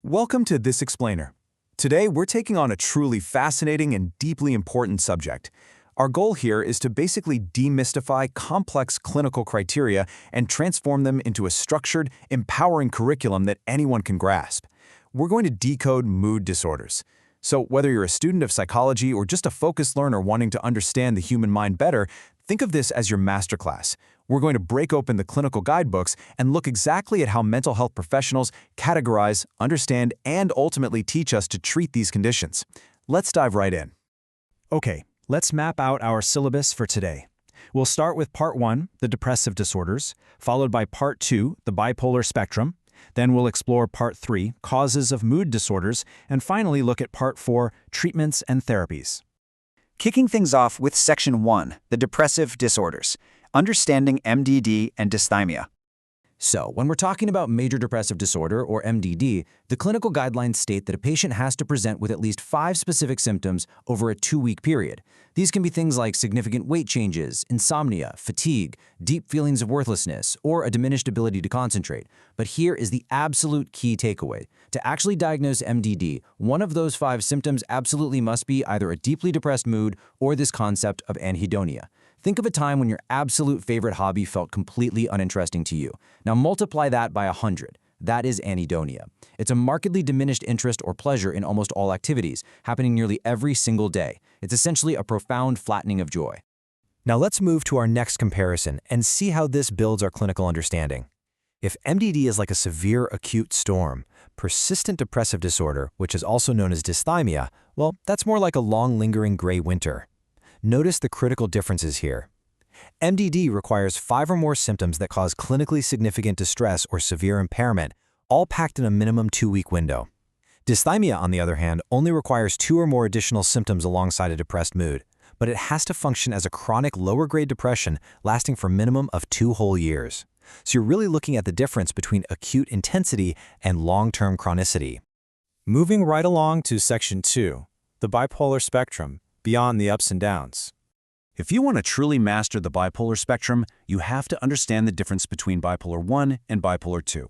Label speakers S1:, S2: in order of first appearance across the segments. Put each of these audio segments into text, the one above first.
S1: Welcome to This Explainer. Today, we're taking on a truly fascinating and deeply important subject. Our goal here is to basically demystify complex clinical criteria and transform them into a structured, empowering curriculum that anyone can grasp. We're going to decode mood disorders. So whether you're a student of psychology or just a focused learner wanting to understand the human mind better, think of this as your masterclass. We're going to break open the clinical guidebooks and look exactly at how mental health professionals categorize, understand, and ultimately teach us to treat these conditions. Let's dive right in.
S2: Okay, let's map out our syllabus for today. We'll start with Part 1, the depressive disorders, followed by Part 2, the bipolar spectrum. Then we'll explore Part 3, causes of mood disorders, and finally look at Part 4, treatments and therapies.
S3: Kicking things off with Section 1, the depressive disorders, understanding MDD and dysthymia.
S4: So, when we're talking about major depressive disorder, or MDD, the clinical guidelines state that a patient has to present with at least 5 specific symptoms over a 2-week period. These can be things like significant weight changes, insomnia, fatigue, deep feelings of worthlessness, or a diminished ability to concentrate. But here is the absolute key takeaway. To actually diagnose MDD, one of those 5 symptoms absolutely must be either a deeply depressed mood or this concept of anhedonia. Think of a time when your absolute favorite hobby felt completely uninteresting to you. Now multiply that by 100. That is anhedonia. It's a markedly diminished interest or pleasure in almost all activities, happening nearly every single day. It's essentially a profound flattening of joy.
S5: Now let's move to our next comparison and see how this builds our clinical understanding. If MDD is like a severe acute storm, persistent depressive disorder, which is also known as dysthymia, well, that's more like a long lingering gray winter. Notice the critical differences here. MDD requires 5 or more symptoms that cause clinically significant distress or severe impairment, all packed in a minimum 2-week window. Dysthymia, on the other hand, only requires 2 or more additional symptoms alongside a depressed mood, but it has to function as a chronic lower-grade depression lasting for a minimum of 2 whole years. So you're really looking at the difference between acute intensity and long-term chronicity.
S2: Moving right along to Section 2, the bipolar spectrum, beyond the ups and downs.
S1: If you want to truly master the bipolar spectrum, you have to understand the difference between bipolar 1 and bipolar 2.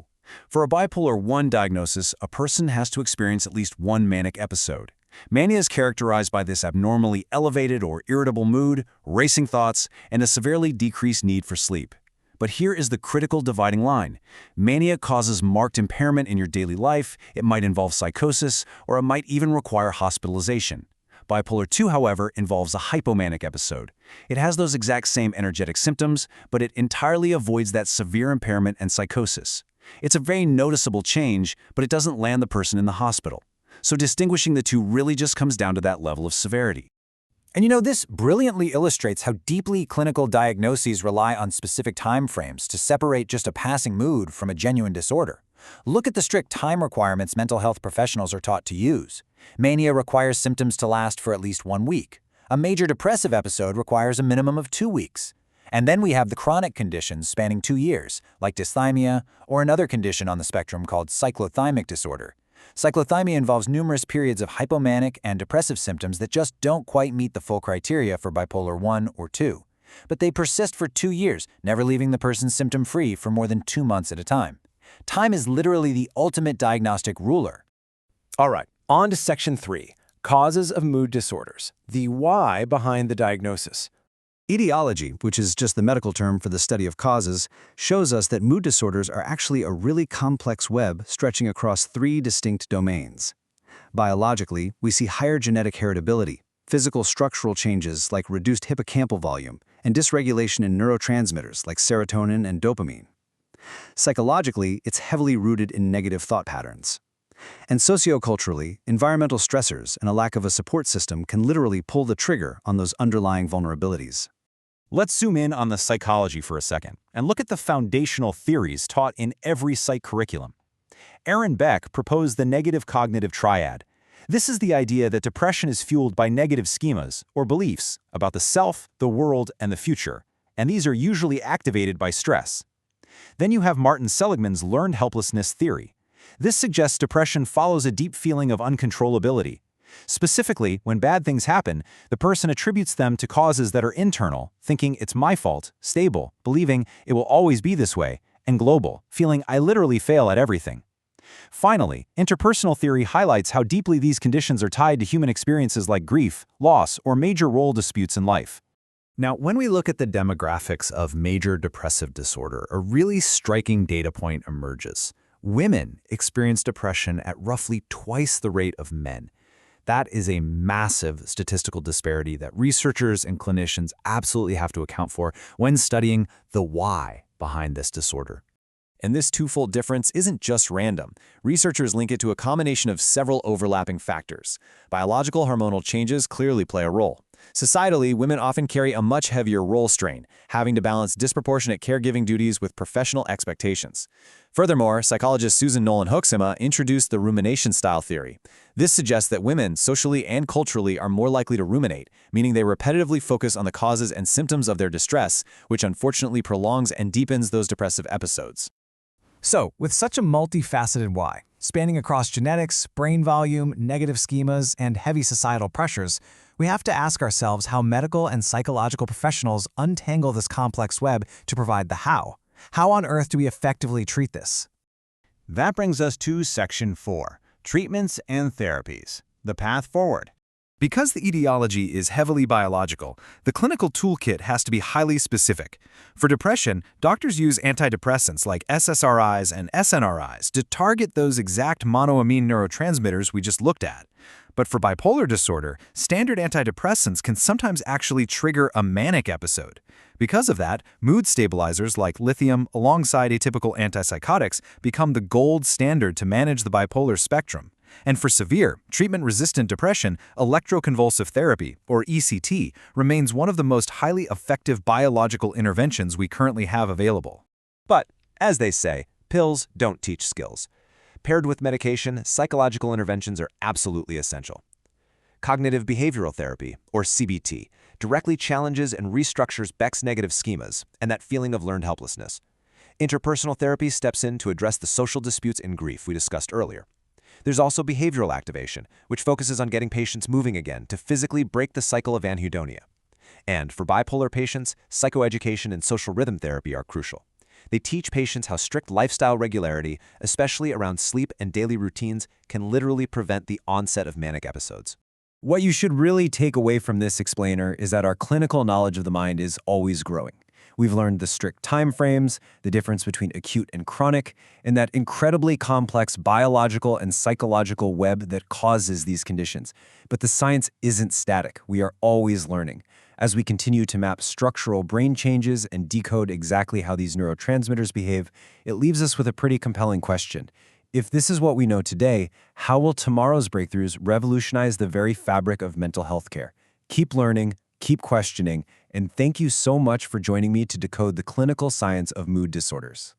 S1: For a bipolar 1 diagnosis, a person has to experience at least one manic episode. Mania is characterized by this abnormally elevated or irritable mood, racing thoughts, and a severely decreased need for sleep. But here is the critical dividing line. Mania causes marked impairment in your daily life, it might involve psychosis, or it might even require hospitalization. Bipolar 2, however, involves a hypomanic episode. It has those exact same energetic symptoms, but it entirely avoids that severe impairment and psychosis. It's a very noticeable change, but it doesn't land the person in the hospital. So distinguishing the two really just comes down to that level of severity.
S3: And this brilliantly illustrates how deeply clinical diagnoses rely on specific time frames to separate just a passing mood from a genuine disorder. Look at the strict time requirements mental health professionals are taught to use. Mania requires symptoms to last for at least 1 week. A major depressive episode requires a minimum of 2 weeks. And then we have the chronic conditions spanning 2 years, like dysthymia or another condition on the spectrum called cyclothymic disorder. Cyclothymia involves numerous periods of hypomanic and depressive symptoms that just don't quite meet the full criteria for bipolar 1 or 2. But they persist for 2 years, never leaving the person symptom-free for more than 2 months at a time. Time is literally the ultimate diagnostic ruler.
S2: All right, on to Section 3, causes of mood disorders, the why behind the diagnosis.
S5: Etiology, which is just the medical term for the study of causes, shows us that mood disorders are actually a really complex web stretching across 3 distinct domains. Biologically, we see higher genetic heritability, physical structural changes like reduced hippocampal volume, and dysregulation in neurotransmitters like serotonin and dopamine. Psychologically, it's heavily rooted in negative thought patterns. And socioculturally, environmental stressors and a lack of a support system can literally pull the trigger on those underlying vulnerabilities.
S1: Let's zoom in on the psychology for a second and look at the foundational theories taught in every psych curriculum. Aaron Beck proposed the negative cognitive triad. This is the idea that depression is fueled by negative schemas or beliefs about the self, the world, and the future, and these are usually activated by stress. Then you have Martin Seligman's learned helplessness theory. This suggests depression follows a deep feeling of uncontrollability. Specifically, when bad things happen, the person attributes them to causes that are internal, thinking it's my fault, stable, believing it will always be this way, and global, feeling I literally fail at everything. Finally, interpersonal theory highlights how deeply these conditions are tied to human experiences like grief, loss, or major role disputes in life.
S2: Now, when we look at the demographics of major depressive disorder, a really striking data point emerges. Women experience depression at roughly twice the rate of men. That is a massive statistical disparity that researchers and clinicians absolutely have to account for when studying the why behind this disorder.
S1: And this twofold difference isn't just random. Researchers link it to a combination of several overlapping factors. Biological hormonal changes clearly play a role. Societally, women often carry a much heavier role strain, having to balance disproportionate caregiving duties with professional expectations. Furthermore, psychologist Susan Nolan Hoeksema introduced the rumination style theory. This suggests that women, socially and culturally, are more likely to ruminate, meaning they repetitively focus on the causes and symptoms of their distress, which unfortunately prolongs and deepens those depressive episodes.
S2: So, with such a multifaceted why, spanning across genetics, brain volume, negative schemas, and heavy societal pressures, we have to ask ourselves how medical and psychological professionals untangle this complex web to provide the how. How on earth do we effectively treat this?
S1: That brings us to Section 4, Treatments and Therapies, the path forward. Because the etiology is heavily biological, the clinical toolkit has to be highly specific. For depression, doctors use antidepressants like SSRIs and SNRIs to target those exact monoamine neurotransmitters we just looked at. But for bipolar disorder, standard antidepressants can sometimes actually trigger a manic episode. Because of that, mood stabilizers like lithium alongside atypical antipsychotics become the gold standard to manage the bipolar spectrum. And for severe, treatment-resistant depression, electroconvulsive therapy, or ECT, remains one of the most highly effective biological interventions we currently have available.
S3: But, as they say, pills don't teach skills. Paired with medication, psychological interventions are absolutely essential. Cognitive behavioral therapy, or CBT, directly challenges and restructures Beck's negative schemas and that feeling of learned helplessness. Interpersonal therapy steps in to address the social disputes and grief we discussed earlier. There's also behavioral activation, which focuses on getting patients moving again to physically break the cycle of anhedonia. And for bipolar patients, psychoeducation and social rhythm therapy are crucial. They teach patients how strict lifestyle regularity, especially around sleep and daily routines, can literally prevent the onset of manic episodes.
S1: What you should really take away from this explainer is that our clinical knowledge of the mind is always growing. We've learned the strict time frames, the difference between acute and chronic, and that incredibly complex biological and psychological web that causes these conditions. But the science isn't static. We are always learning. As we continue to map structural brain changes and decode exactly how these neurotransmitters behave, it leaves us with a pretty compelling question. If this is what we know today, how will tomorrow's breakthroughs revolutionize the very fabric of mental health care? Keep learning, keep questioning, and thank you so much for joining me to decode the clinical science of mood disorders.